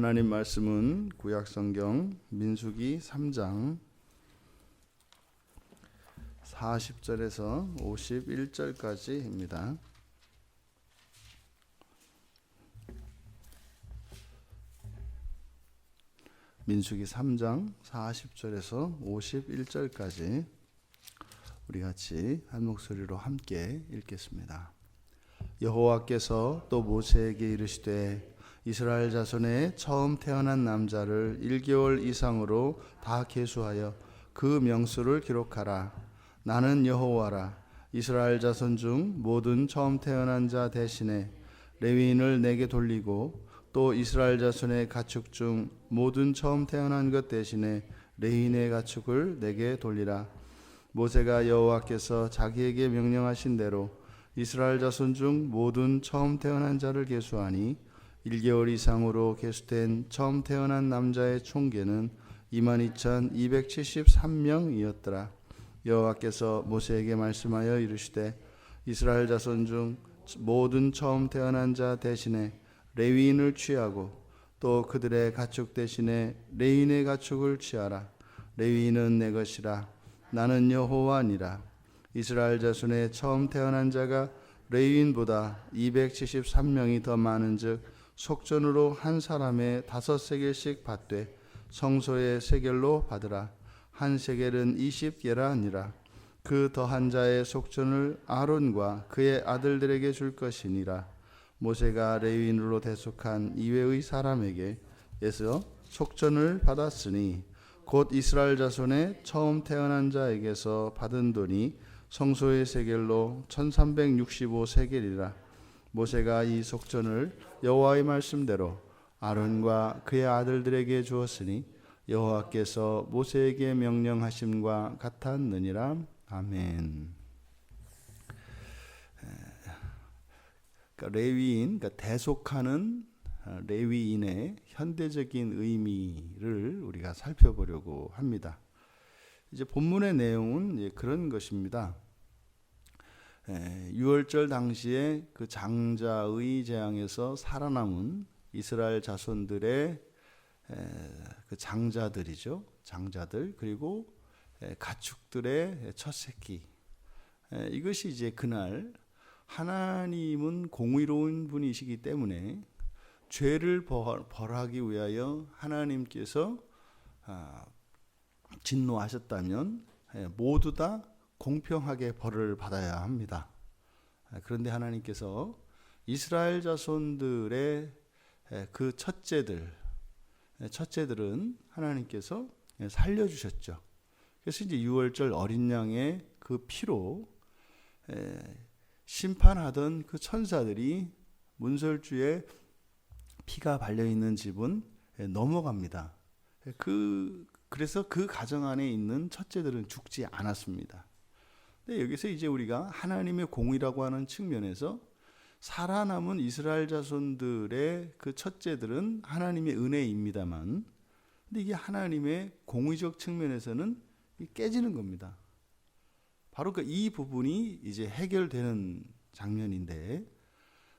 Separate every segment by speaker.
Speaker 1: 하나님 말씀은 구약성경 민수기 3장 40절에서 51절까지입니다. 민수기 3장 40절에서 51절까지 우리 같이 한 목소리로 함께 읽겠습니다. 여호와께서 또 모세에게 이르시되 이스라엘 자손의 처음 태어난 남자를 1개월 이상으로 다 계수하여 그 명수를 기록하라. 나는 여호와라. 이스라엘 자손 중 모든 처음 태어난 자 대신에 레위인을 내게 돌리고 또 이스라엘 자손의 가축 중 모든 처음 태어난 것 대신에 레위인의 가축을 내게 돌리라. 모세가 여호와께서 자기에게 명령하신 대로 이스라엘 자손 중 모든 처음 태어난 자를 계수하니 1개월 이상으로 계수된 처음 태어난 남자의 총계는 22,273명이었더라. 여호와께서 모세에게 말씀하여 이르시되 이스라엘 자손 중 모든 처음 태어난 자 대신에 레위인을 취하고 또 그들의 가축 대신에 레위인의 가축을 취하라. 레위인은 내 것이라. 나는 여호와니라. 이스라엘 자손의 처음 태어난 자가 레위인보다 273명이 더 많은즉 속전으로 한 사람의 5세겔씩 받되 성소의 세겔로 받으라. 한 세겔은 20게라니라. 그 더한 자의 속전을 아론과 그의 아들들에게 줄 것이니라. 모세가 레위인으로 대속한 이외의 사람에게서 속전을 받았으니 곧 이스라엘 자손의 처음 태어난 자에게서 받은 돈이 성소의 세겔로 1365세겔이라. 모세가 이 속전을 여호와의 말씀대로 아론과 그의 아들들에게 주었으니 여호와께서 모세에게 명령하심과 같았느니라. 아멘. 레위인, 대속하는 레위인의 현대적인 의미를 우리가 살펴보려고 합니다. 이제 본문의 내용은 그런 것입니다. 유월절 당시에 그 장자의 재앙에서 살아남은 이스라엘 자손들의 그 장자들이죠. 장자들 그리고 가축들의 첫 새끼. 이것이 이제 그날 하나님은 공의로운 분이시기 때문에 죄를 벌하기 위하여 하나님께서 진노하셨다면 모두 다 공평하게 벌을 받아야 합니다. 그런데 하나님께서 이스라엘 자손들의 그 첫째들은 하나님께서 살려주셨죠. 그래서 이제 유월절 어린 양의 그 피로 심판하던 그 천사들이 문설주에 피가 발려있는 집은 넘어갑니다. 그래서 그 가정 안에 있는 첫째들은 죽지 않았습니다. 근데 여기서 이제 우리가 하나님의 공의라고 하는 측면에서 살아남은 이스라엘 자손들의 그 첫째들은 하나님의 은혜입니다만, 근데 이게 하나님의 공의적 측면에서는 깨지는 겁니다. 바로 이 부분이 이제 해결되는 장면인데,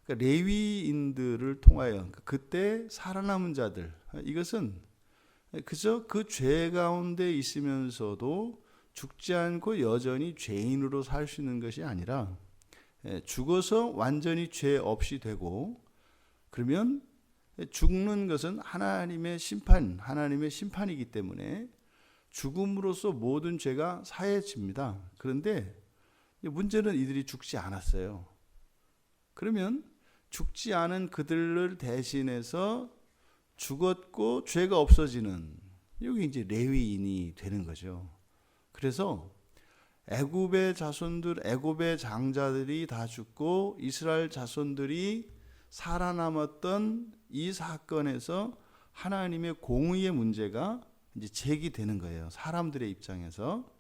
Speaker 1: 그러니까 레위인들을 통하여 그때 살아남은 자들, 이것은 그저 그 죄 가운데 있으면서도 죽지 않고 여전히 죄인으로 살 수 있는 것이 아니라 죽어서 완전히 죄 없이 되고, 그러면 죽는 것은 하나님의 심판이기 때문에 죽음으로써 모든 죄가 사해집니다. 그런데 문제는 이들이 죽지 않았어요. 그러면 죽지 않은 그들을 대신해서 죽었고 죄가 없어지는, 여기 이제 레위인이 되는 거죠. 그래서 애굽의 자손들, 애굽의 장자들이 다 죽고 이스라엘 자손들이 살아남았던 이 사건에서 하나님의 공의의 문제가 이제 제기되는 거예요. 사람들의 입장에서.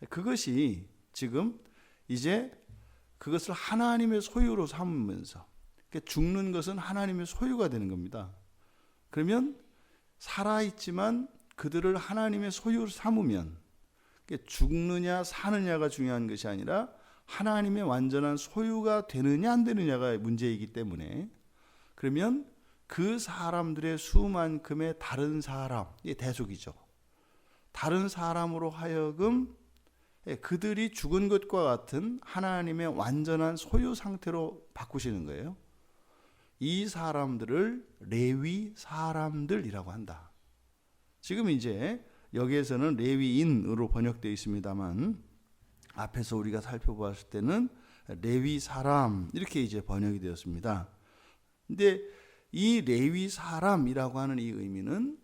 Speaker 1: 그것이 지금 이제 그것을 하나님의 소유로 삼으면서, 그러니까 죽는 것은 하나님의 소유가 되는 겁니다. 그러면 살아있지만 그들을 하나님의 소유로 삼으면, 죽느냐 사느냐가 중요한 것이 아니라 하나님의 완전한 소유가 되느냐 안 되느냐가 문제이기 때문에, 그러면 그 사람들의 수만큼의 다른 사람, 이게 대속이죠. 다른 사람으로 하여금 그들이 죽은 것과 같은 하나님의 완전한 소유 상태로 바꾸시는 거예요. 이 사람들을 레위 사람들이라고 한다. 지금 이제 여기에서는 레위인으로 번역되어 있습니다만 앞에서 우리가 살펴보았을 때는 레위 사람 이렇게 이제 번역이 되었습니다. 근데 이 레위 사람이라고 하는 이 의미는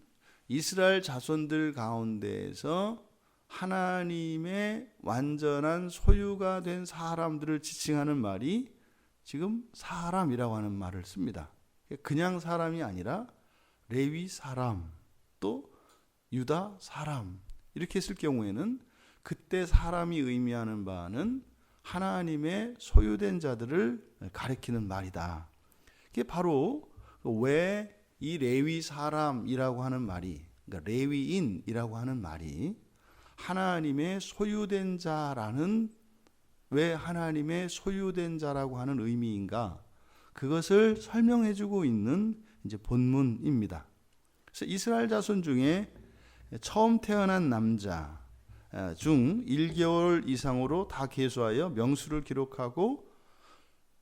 Speaker 1: 이스라엘 자손들 가운데에서 하나님의 완전한 소유가 된 사람들을 지칭하는 말이 지금 사람이라고 하는 말을 씁니다. 그냥 사람이 아니라 레위 사람 또 유다 사람 이렇게 쓸 경우에는 그때 사람이 의미하는 바는 하나님의 소유된 자들을 가리키는 말이다. 이게 바로 왜 이 레위 사람이라고 하는 말이, 그러니까 레위인이라고 하는 말이 하나님의 소유된 자라는, 왜 하나님의 소유된 자라고 하는 의미인가? 그것을 설명해주고 있는 이제 본문입니다. 그래서 이스라엘 자손 중에 처음 태어난 남자 중 1개월 이상으로 다 계수하여 명수를 기록하고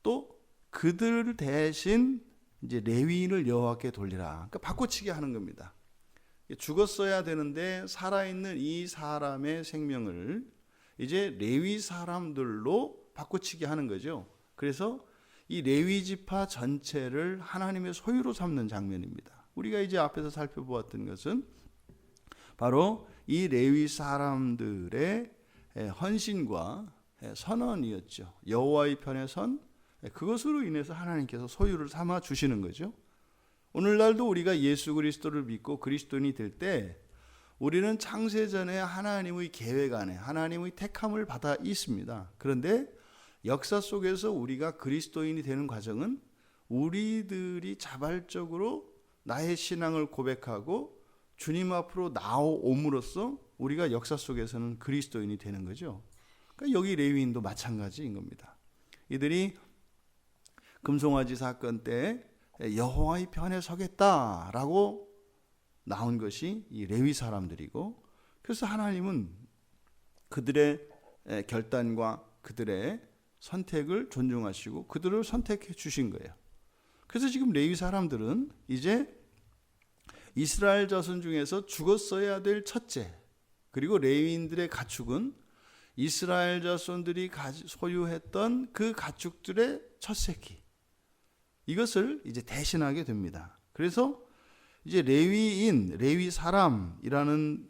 Speaker 1: 또 그들 대신 이제 레위인을 여호와께 돌리라. 그러니까 바꿔치기 하는 겁니다. 죽었어야 되는데 살아있는 이 사람의 생명을 이제 레위 사람들로 바꿔치기 하는 거죠. 그래서 이 레위 지파 전체를 하나님의 소유로 삼는 장면입니다. 우리가 이제 앞에서 살펴보았던 것은 바로 이 레위 사람들의 헌신과 선언이었죠. 여호와의 편에 선, 그것으로 인해서 하나님께서 소유를 삼아 주시는 거죠. 오늘날도 우리가 예수 그리스도를 믿고 그리스도인이 될 때 우리는 창세전에 하나님의 계획 안에 하나님의 택함을 받아 있습니다. 그런데 역사 속에서 우리가 그리스도인이 되는 과정은 우리들이 자발적으로 나의 신앙을 고백하고 주님 앞으로 나옴으로써 우리가 역사 속에서는 그리스도인이 되는 거죠. 그러니까 여기 레위인도 마찬가지인 겁니다. 이들이 금송아지 사건 때 여호와의 편에 서겠다라고 나온 것이 이 레위 사람들이고, 그래서 하나님은 그들의 결단과 그들의 선택을 존중하시고 그들을 선택해 주신 거예요. 그래서 지금 레위 사람들은 이제 이스라엘 자손 중에서 죽었어야 될 첫째, 그리고 레위인들의 가축은 이스라엘 자손들이 소유했던 그 가축들의 첫 새끼, 이것을 이제 대신하게 됩니다. 그래서 이제 레위인, 레위 사람이라는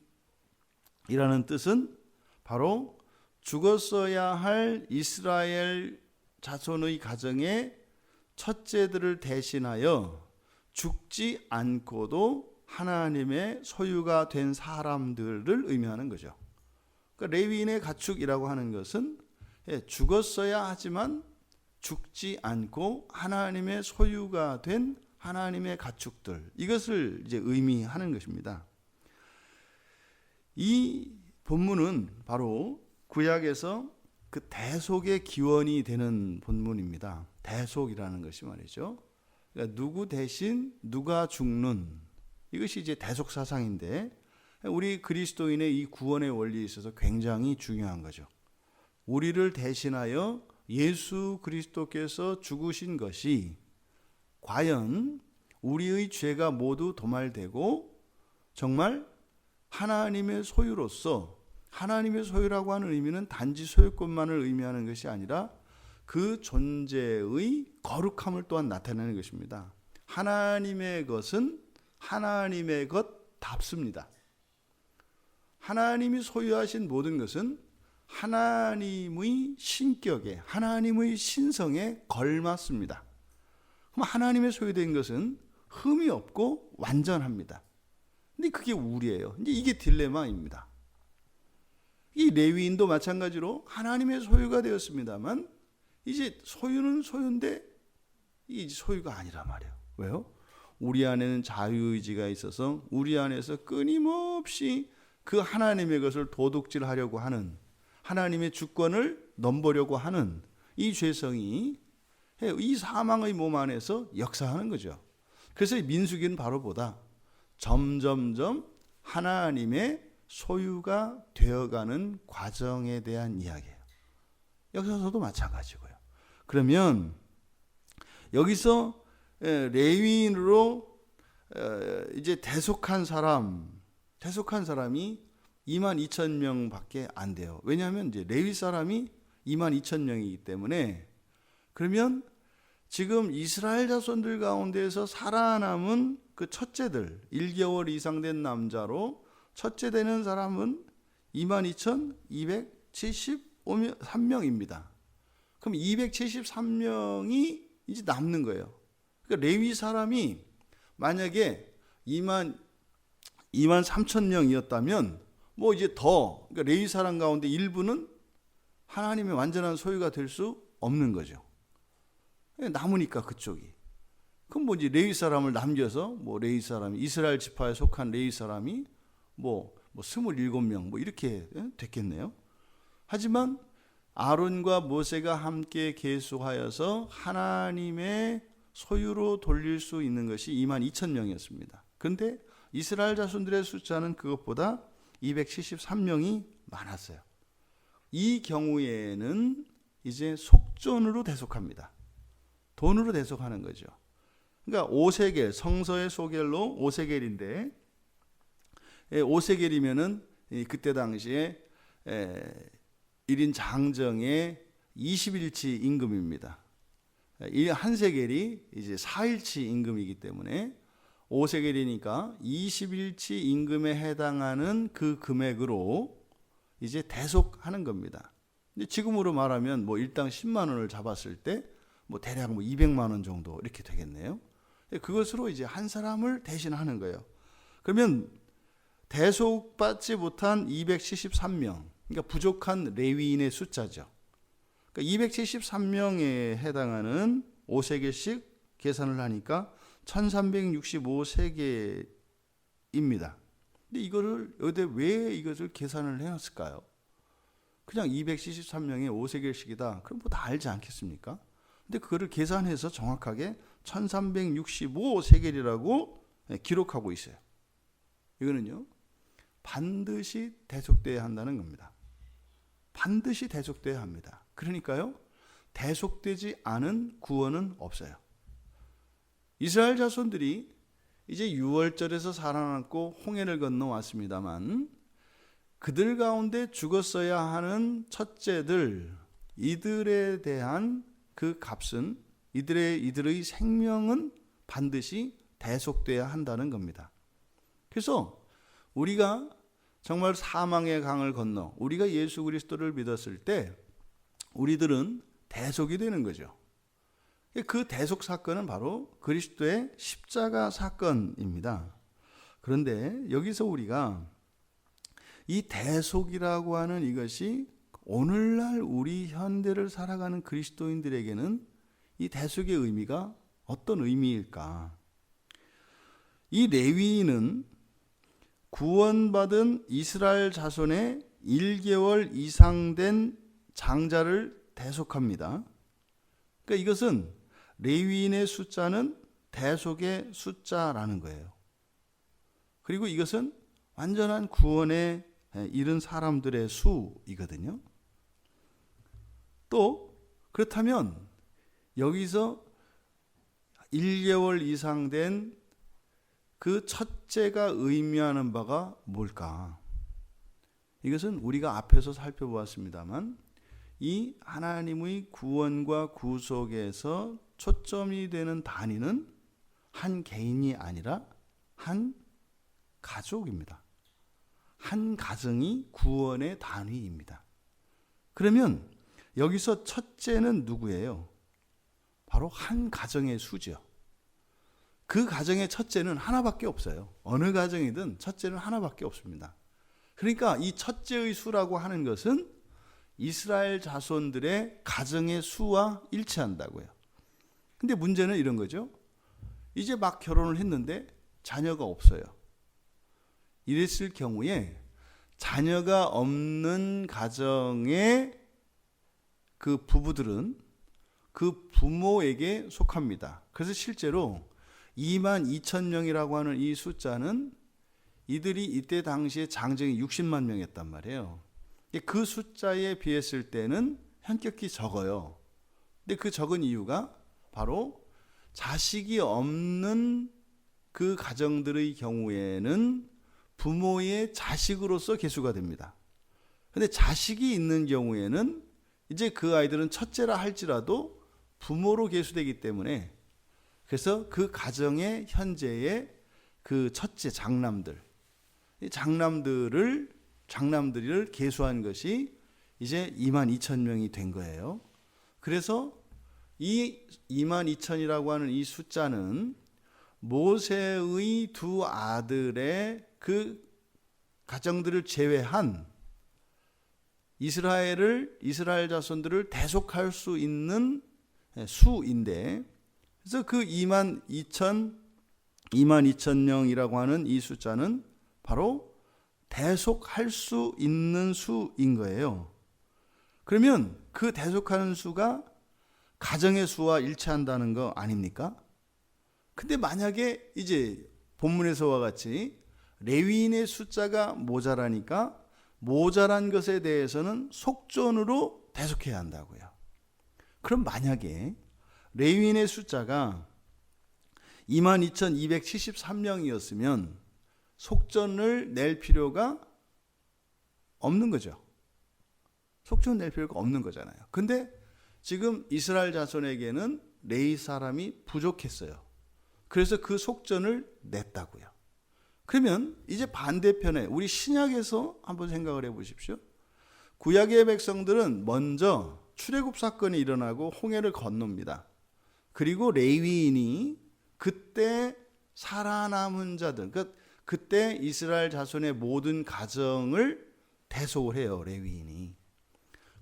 Speaker 1: 뜻은 바로 죽었어야 할 이스라엘 자손의 가정의 첫째들을 대신하여 죽지 않고도 하나님의 소유가 된 사람들을 의미하는 거죠. 그러니까 레위인의 가축이라고 하는 것은 죽었어야 하지만 죽지 않고 하나님의 소유가 된 하나님의 가축들, 이것을 이제 의미하는 것입니다. 이 본문은 바로 구약에서 그 대속의 기원이 되는 본문입니다. 대속이라는 것이 말이죠. 그러니까 누구 대신 누가 죽는, 이것이 이제 대속 사상인데 우리 그리스도인의 이 구원의 원리에 있어서 굉장히 중요한 거죠. 우리를 대신하여 예수 그리스도께서 죽으신 것이 과연 우리의 죄가 모두 도말되고 정말 하나님의 소유로서, 하나님의 소유라고 하는 의미는 단지 소유권만을 의미하는 것이 아니라 그 존재의 거룩함을 또한 나타내는 것입니다. 하나님의 것은 하나님의 것답습니다. 하나님이 소유하신 모든 것은 하나님의 신격에, 하나님의 신성에 걸맞습니다. 그럼 하나님의 소유된 것은 흠이 없고 완전합니다. 근데 그게 우리예요. 이제 이게 딜레마입니다. 이 레위인도 마찬가지로 하나님의 소유가 되었습니다만 이제 소유는 소유인데 이 소유가 아니란 말이에요. 왜요? 우리 안에는 자유의지가 있어서 우리 안에서 끊임없이 그 하나님의 것을 도둑질하려고 하는, 하나님의 주권을 넘보려고 하는 이 죄성이 이 사망의 몸 안에서 역사하는 거죠. 그래서 이 민수기는 바로 보다 점점점 하나님의 소유가 되어가는 과정에 대한 이야기예요. 여기서도 마찬가지고요. 그러면 여기서 레위인으로 이제 대속한 사람이 22,000명밖에 안 돼요. 왜냐하면 이제 레위 사람이 22,000명이기 때문에. 그러면 지금 이스라엘 자손들 가운데에서 살아남은 그 첫째들, 1개월 이상 된 남자로 첫째 되는 사람은 22,273명입니다. 그럼 273명이 이제 남는 거예요. 그러니까 레위 사람이 만약에 23,000명이었다면 뭐 이제 더, 그러니까 레위 사람 가운데 일부는 하나님의 완전한 소유가 될 수 없는 거죠. 남으니까 그쪽이. 그럼 뭐 이제 레위 사람을 남겨서 뭐 레위 사람이 이스라엘 지파에 속한 레위 사람이 뭐 27명 뭐 이렇게 됐겠네요. 하지만 아론과 모세가 함께 계수하여서 하나님의 소유로 돌릴 수 있는 것이 22,000명이었습니다. 그런데 이스라엘 자손들의 숫자는 그것보다 273명이 많았어요. 이 경우에는 이제 속전으로 대속합니다. 돈으로 대속하는 거죠. 그러니까 5세겔, 성서의 소겔로 5세겔인데 5세겔이면은 그때 당시에 1인 장정의 20일치 임금입니다. 한 세겔이 이제 4일치 임금이기 때문에 5세겔이니까 20일치 임금에 해당하는 그 금액으로 이제 대속하는 겁니다. 지금으로 말하면 뭐 일당 10만 원을 잡았을 때 뭐 대략 뭐 200만 원 정도 이렇게 되겠네요. 그것으로 이제 한 사람을 대신하는 거예요. 그러면 대속받지 못한 273명, 그러니까 부족한 레위인의 숫자죠. 그러니까 273명에 해당하는 5세겔씩 계산을 하니까 1365세계입니다. 근데 이거를 왜 이것을 계산을 해놨을까요? 그냥 273명의 5세겔씩이다. 그럼 뭐 다 알지 않겠습니까? 근데 그거를 계산해서 정확하게 1365세겔이라고 기록하고 있어요. 이거는요, 반드시 대속돼야 한다는 겁니다. 반드시 대속돼야 합니다. 그러니까요, 대속되지 않은 구원은 없어요. 이스라엘 자손들이 이제 6월절에서 살아남고 홍해를 건너왔습니다만 그들 가운데 죽었어야 하는 첫째들, 이들에 대한 그 값은 이들의 생명은 반드시 대속돼야 한다는 겁니다. 그래서 우리가 정말 사망의 강을 건너 우리가 예수 그리스도를 믿었을 때 우리들은 대속이 되는 거죠. 그 대속 사건은 바로 그리스도의 십자가 사건입니다. 그런데 여기서 우리가 이 대속이라고 하는 이것이 오늘날 우리 현대를 살아가는 그리스도인들에게는 이 대속의 의미가 어떤 의미일까? 이 레위인은 구원받은 이스라엘 자손의 1개월 이상 된 장자를 대속합니다. 그러니까 이것은 레위인의 숫자는 대속의 숫자라는 거예요. 그리고 이것은 완전한 구원에 이른 사람들의 수이거든요. 또 그렇다면 여기서 1개월 이상 된 그 첫째가 의미하는 바가 뭘까? 이것은 우리가 앞에서 살펴보았습니다만 이 하나님의 구원과 구속에서 초점이 되는 단위는 한 개인이 아니라 한 가족입니다. 한 가정이 구원의 단위입니다. 그러면 여기서 첫째는 누구예요? 바로 한 가정의 수죠. 그 가정의 첫째는 하나밖에 없어요. 어느 가정이든 첫째는 하나밖에 없습니다. 그러니까 이 첫째의 수라고 하는 것은 이스라엘 자손들의 가정의 수와 일치한다고요. 근데 문제는 이런 거죠. 이제 막 결혼을 했는데 자녀가 없어요. 이랬을 경우에 자녀가 없는 가정의 그 부부들은 그 부모에게 속합니다. 그래서 실제로 22,000명이라고 하는 이 숫자는 이들이 이때 당시에 장정이 60만 명이었단 말이에요. 그 숫자에 비했을 때는 현격히 적어요. 근데 그 적은 이유가 바로 자식이 없는 그 가정들의 경우에는 부모의 자식으로서 계수가 됩니다. 근데 자식이 있는 경우에는 이제 그 아이들은 첫째라 할지라도 부모로 계수되기 때문에, 그래서 그 가정의 현재의 그 첫째 장남들, 이 장남들을 계수한 것이 이제 22,000명이 된 거예요. 그래서 이 22,000이라고 하는 이 숫자는 모세의 두 아들의 그 가정들을 제외한 이스라엘 자손들을 대속할 수 있는 수인데, 그래서 그 22,000명이라고 하는 이 숫자는 바로 대속할 수 있는 수인 거예요. 그러면 그 대속하는 수가 가정의 수와 일치한다는 거 아닙니까? 근데 만약에 이제 본문에서와 같이 레위인의 숫자가 모자라니까 모자란 것에 대해서는 속전으로 대속해야 한다고요. 그럼 만약에 레위인의 숫자가 22,273명이었으면 속전을 낼 필요가 없는 거죠. 속전 낼 필요가 없는 거잖아요. 근데 지금 이스라엘 자손에게는 레위 사람이 부족했어요. 그래서 그 속전을 냈다고요. 그러면 이제 반대편에 우리 신약에서 한번 생각을 해보십시오. 구약의 백성들은 먼저 출애굽 사건이 일어나고 홍해를 건넙니다. 그리고 레위인이 그때 살아남은 자들, 그때 이스라엘 자손의 모든 가정을 대속을 해요, 레위인이.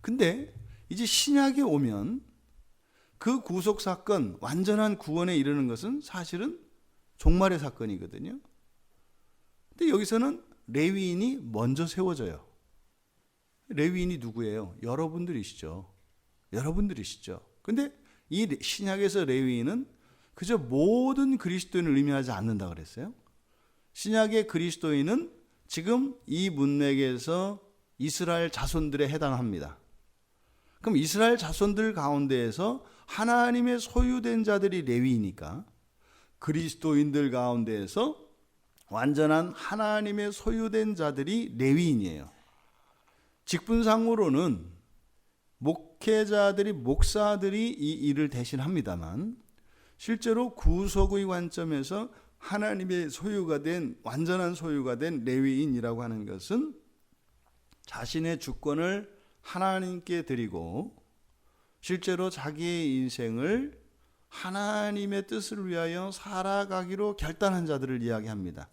Speaker 1: 근데 이제 신약에 오면 그 구속 사건, 완전한 구원에 이르는 것은 사실은 종말의 사건이거든요. 근데 여기서는 레위인이 먼저 세워져요. 레위인이 누구예요? 여러분들이시죠. 근데 이 신약에서 레위인은 그저 모든 그리스도인을 의미하지 않는다 그랬어요. 신약의 그리스도인은 지금 이 문맥에서 이스라엘 자손들에 해당합니다. 그럼 이스라엘 자손들 가운데에서 하나님의 소유된 자들이 레위이니까 그리스도인들 가운데에서 완전한 하나님의 소유된 자들이 레위인이에요. 직분상으로는 목회자들이, 목사들이 이 일을 대신합니다만 실제로 구속의 관점에서 하나님의 소유가 된, 완전한 소유가 된 레위인이라고 하는 것은 자신의 주권을 하나님께 드리고 실제로 자기의 인생을 하나님의 뜻을 위하여 살아가기로 결단한 자들을 이야기합니다.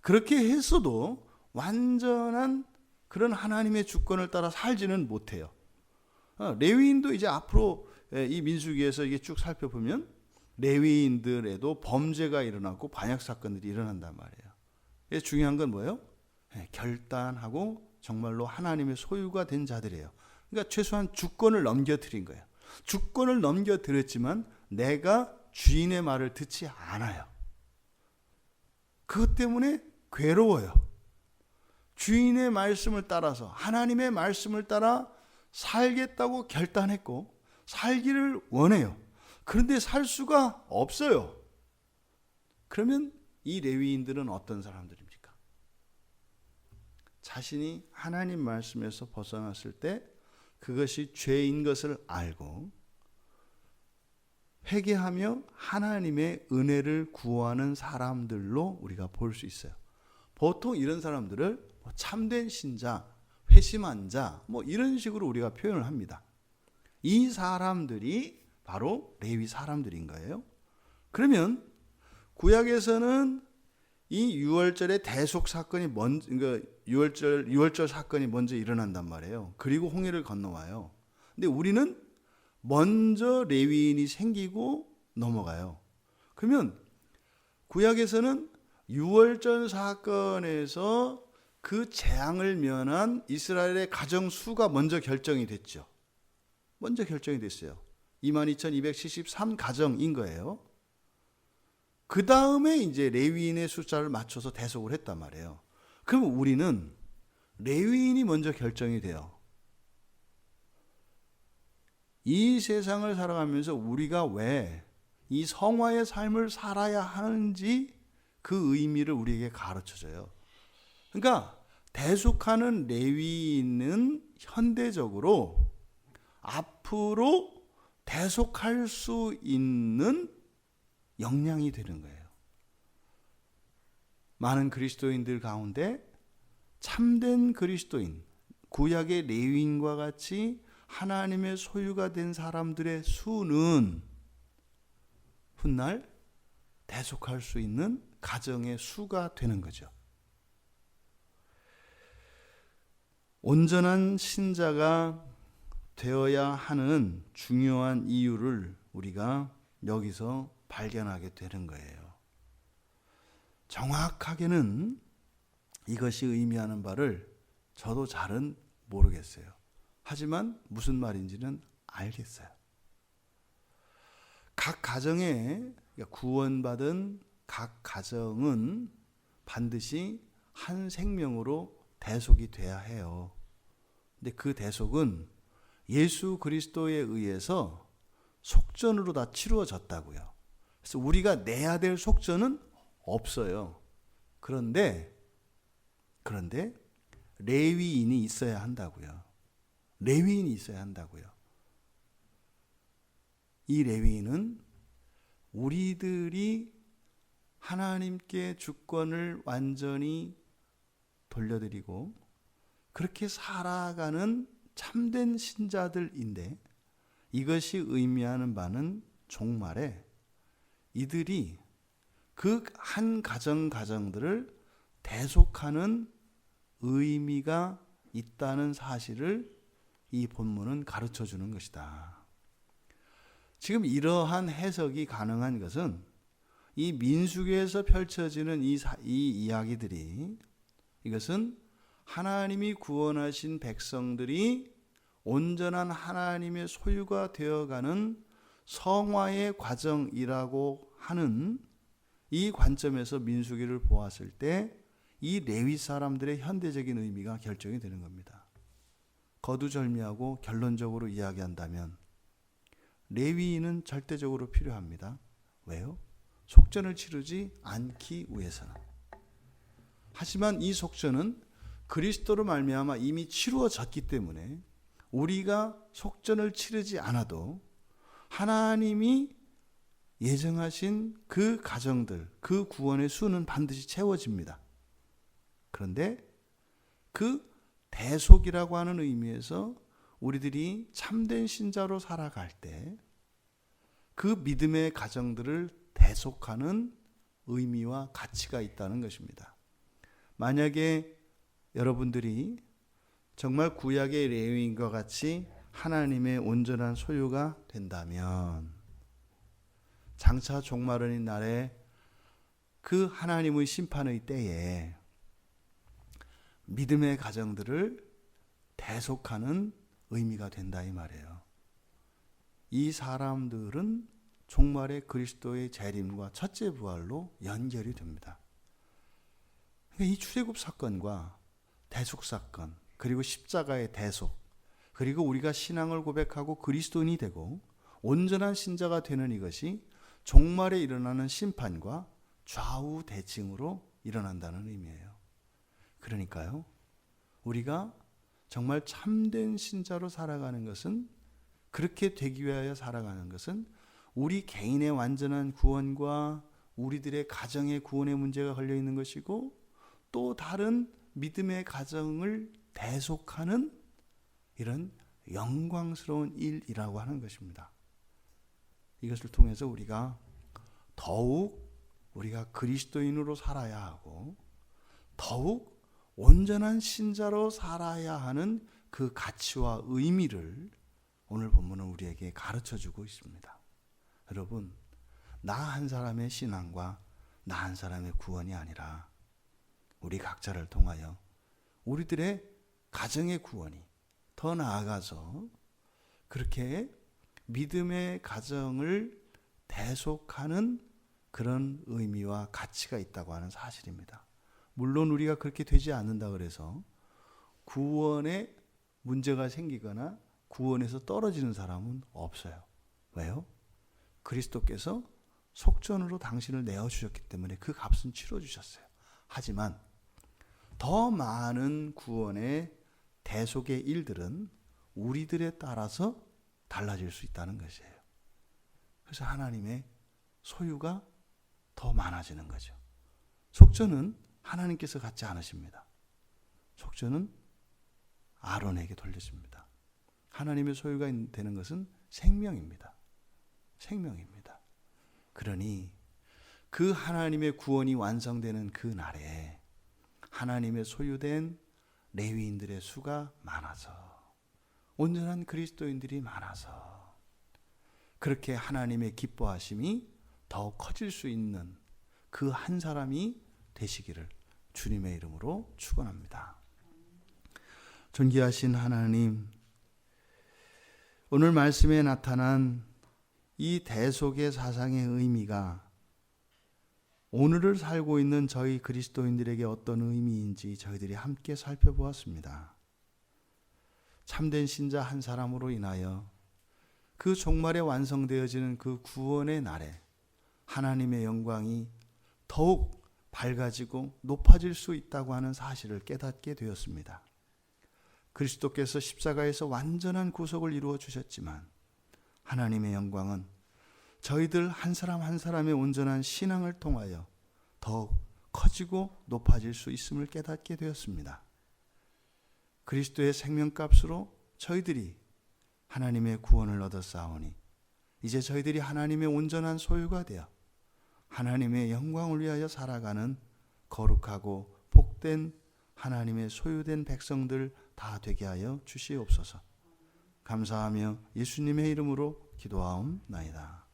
Speaker 1: 그렇게 했어도 완전한 그런 하나님의 주권을 따라 살지는 못해요. 레위인도 이제 앞으로 이 민수기에서 이게 쭉 살펴보면 레위인들에도 범죄가 일어나고 반역 사건들이 일어난단 말이에요. 중요한 건 뭐예요? 결단하고 정말로 하나님의 소유가 된 자들이에요. 그러니까 최소한 주권을 넘겨드린 거예요. 주권을 넘겨드렸지만 내가 주인의 말을 듣지 않아요. 그것 때문에 괴로워요. 주인의 말씀을 따라서, 하나님의 말씀을 따라 살겠다고 결단했고 살기를 원해요. 그런데 살 수가 없어요. 그러면 이 레위인들은 어떤 사람들입니까? 자신이 하나님 말씀에서 벗어났을 때 그것이 죄인 것을 알고 회개하며 하나님의 은혜를 구하는 사람들로 우리가 볼 수 있어요. 보통 이런 사람들을 참된 신자, 회심한 자, 이런 식으로 우리가 표현을 합니다. 이 사람들이 바로 레위 사람들인 거예요. 그러면 구약에서는 이 유월절의 대속 사건이 먼저, 그러니까 유월절 사건이 먼저 일어난단 말이에요. 그리고 홍해를 건너와요. 근데 우리는 먼저 레위인이 생기고 넘어가요. 그러면 구약에서는 유월절 사건에서 그 재앙을 면한 이스라엘의 가정 수가 먼저 결정이 됐죠. 먼저 결정이 됐어요. 22,273 가정인 거예요. 그 다음에 이제 레위인의 숫자를 맞춰서 대속을 했단 말이에요. 그럼 우리는 레위인이 먼저 결정이 돼요. 이 세상을 살아가면서 우리가 왜 이 성화의 삶을 살아야 하는지 그 의미를 우리에게 가르쳐줘요. 그러니까 대속하는 레위인은 현대적으로 앞으로 대속할 수 있는 역량이 되는 거예요. 많은 그리스도인들 가운데 참된 그리스도인, 구약의 레위인과 같이 하나님의 소유가 된 사람들의 수는 훗날 대속할 수 있는 가정의 수가 되는 거죠. 온전한 신자가 되어야 하는 중요한 이유를 우리가 여기서 발견하게 되는 거예요. 정확하게는 이것이 의미하는 바를 저도 잘은 모르겠어요. 하지만 무슨 말인지는 알겠어요. 각 가정에 구원받은 각 가정은 반드시 한 생명으로 대속이 돼야 해요. 근데 그 대속은 예수 그리스도에 의해서 속전으로 다 치루어졌다고요. 그래서 우리가 내야 될 속전은 없어요. 그런데 레위인이 있어야 한다고요. 레위인이 있어야 한다고요. 이 레위인은 우리들이 하나님께 주권을 완전히 돌려드리고 그렇게 살아가는 참된 신자들인데, 이것이 의미하는 바는 종말에 이들이 그 한 가정들을 대속하는 의미가 있다는 사실을 이 본문은 가르쳐 주는 것이다. 지금 이러한 해석이 가능한 것은 이 민수기에서 펼쳐지는 이 이야기들이, 이것은 하나님이 구원하신 백성들이 온전한 하나님의 소유가 되어가는 성화의 과정이라고 하는 이 관점에서 민수기를 보았을 때 이 레위 사람들의 현대적인 의미가 결정이 되는 겁니다. 거두절미하고 결론적으로 이야기한다면 레위인은 절대적으로 필요합니다. 왜요? 속전을 치르지 않기 위해서는. 하지만 이 속전은 그리스도로 말미암아 이미 치루어졌기 때문에 우리가 속전을 치르지 않아도 하나님이 예정하신 그 가정들, 그 구원의 수는 반드시 채워집니다. 그런데 그 대속이라고 하는 의미에서 우리들이 참된 신자로 살아갈 때 그 믿음의 가정들을 대속하는 의미와 가치가 있다는 것입니다. 만약에 여러분들이 정말 구약의 레위인과 같이 하나님의 온전한 소유가 된다면 장차 종말의 날에 그 하나님의 심판의 때에 믿음의 가정들을 대속하는 의미가 된다 이 말이에요. 이 사람들은 종말의 그리스도의 재림과 첫째 부활로 연결이 됩니다. 이 출애굽 사건과 대속 사건, 그리고 십자가의 대속, 그리고 우리가 신앙을 고백하고 그리스도인이 되고 온전한 신자가 되는 이것이 종말에 일어나는 심판과 좌우 대칭으로 일어난다는 의미예요. 그러니까요, 우리가 정말 참된 신자로 살아가는 것은, 그렇게 되기 위하여 살아가는 것은 우리 개인의 완전한 구원과 우리들의 가정의 구원의 문제가 걸려 있는 것이고, 또 다른 믿음의 가정을 대속하는 이런 영광스러운 일이라고 하는 것입니다. 이것을 통해서 우리가 더욱 우리가 그리스도인으로 살아야 하고 더욱 온전한 신자로 살아야 하는 그 가치와 의미를 오늘 본문은 우리에게 가르쳐주고 있습니다. 여러분, 나 한 사람의 신앙과 나 한 사람의 구원이 아니라 우리 각자를 통하여 우리들의 가정의 구원이, 더 나아가서 그렇게 믿음의 가정을 대속하는 그런 의미와 가치가 있다고 하는 사실입니다. 물론 우리가 그렇게 되지 않는다 그래서 구원에 문제가 생기거나 구원에서 떨어지는 사람은 없어요. 왜요? 그리스도께서 속전으로 당신을 내어주셨기 때문에 그 값은 치러주셨어요. 하지만 더 많은 구원의 대속의 일들은 우리들에 따라서 달라질 수 있다는 것이에요. 그래서 하나님의 소유가 더 많아지는 거죠. 속전은 하나님께서 갖지 않으십니다. 속전은 아론에게 돌려집니다. 하나님의 소유가 되는 것은 생명입니다. 생명입니다. 그러니 그 하나님의 구원이 완성되는 그 날에 하나님의 소유된 레위인들의 수가 많아서, 온전한 그리스도인들이 많아서 그렇게 하나님의 기뻐하심이 더 커질 수 있는 그 한 사람이 되시기를 주님의 이름으로 축원합니다. 존귀하신 하나님, 오늘 말씀에 나타난 이 대속의 사상의 의미가 오늘을 살고 있는 저희 그리스도인들에게 어떤 의미인지 저희들이 함께 살펴보았습니다. 참된 신자 한 사람으로 인하여 그 종말에 완성되어지는 그 구원의 날에 하나님의 영광이 더욱 밝아지고 높아질 수 있다고 하는 사실을 깨닫게 되었습니다. 그리스도께서 십자가에서 완전한 구속을 이루어 주셨지만 하나님의 영광은 저희들 한 사람 한 사람의 온전한 신앙을 통하여 더욱 커지고 높아질 수 있음을 깨닫게 되었습니다. 그리스도의 생명값으로 저희들이 하나님의 구원을 얻었사오니 이제 저희들이 하나님의 온전한 소유가 되어 하나님의 영광을 위하여 살아가는 거룩하고 복된 하나님의 소유된 백성들 다 되게 하여 주시옵소서. 감사하며 예수님의 이름으로 기도하옵나이다.